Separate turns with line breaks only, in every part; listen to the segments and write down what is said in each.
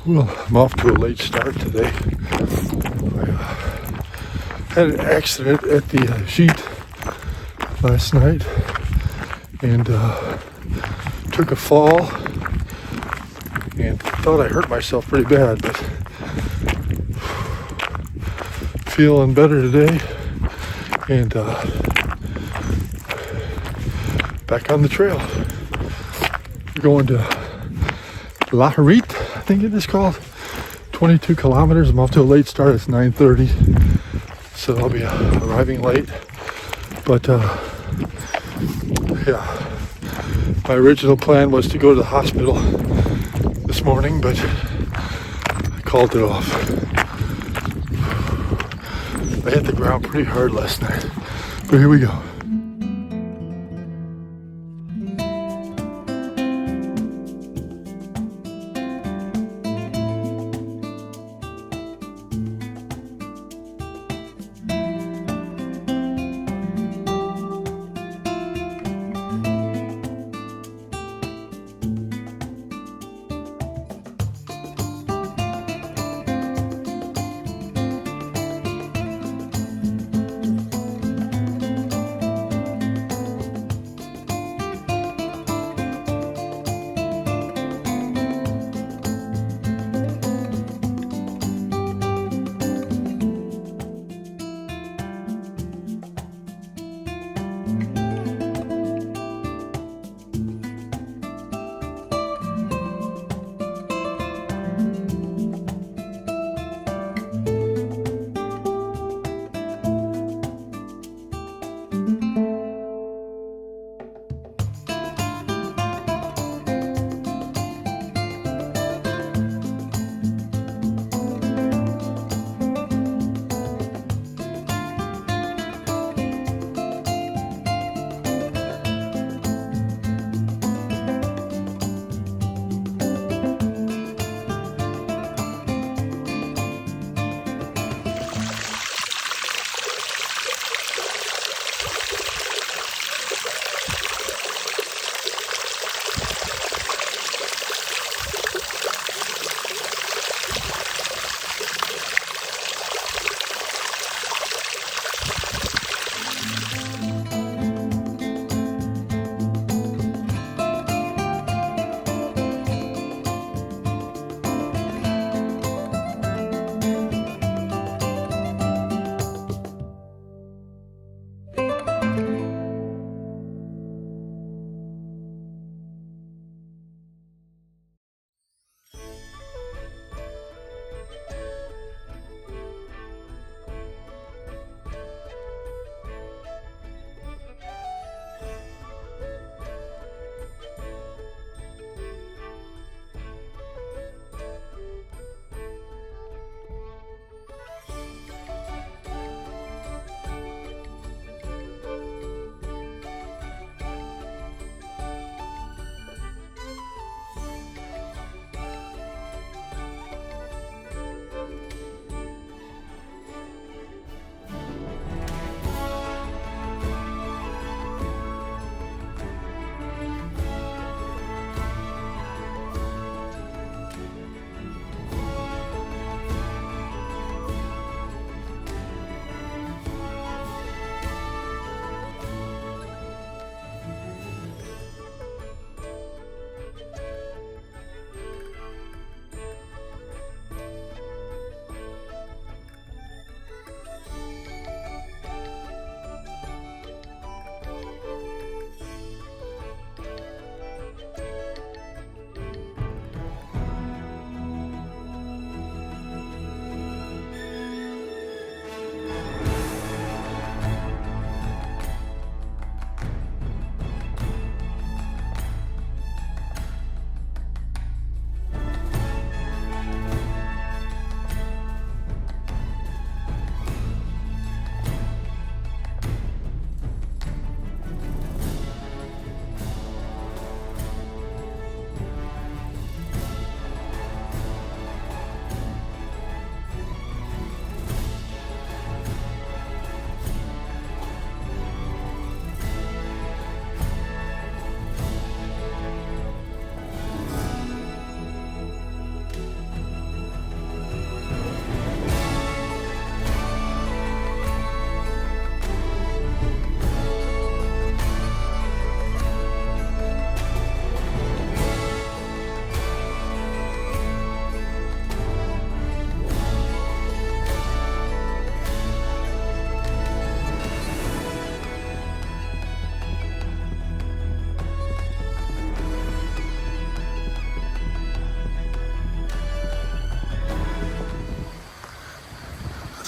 Well, I'm off to a late start today. I had an accident at the sheet last night and took a fall and thought I hurt myself pretty bad, but feeling better today and back on the trail. We're going to La Harite, I think it is called. 22 kilometers. I'm off to a late start. It's 9:30, so I'll be arriving late. But yeah, my original plan was to go to the hospital this morning, but I called it off. I hit the ground pretty hard last night, but here we go.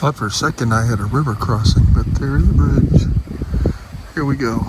Thought for a second I had a river crossing, but there's the bridge. Here we go.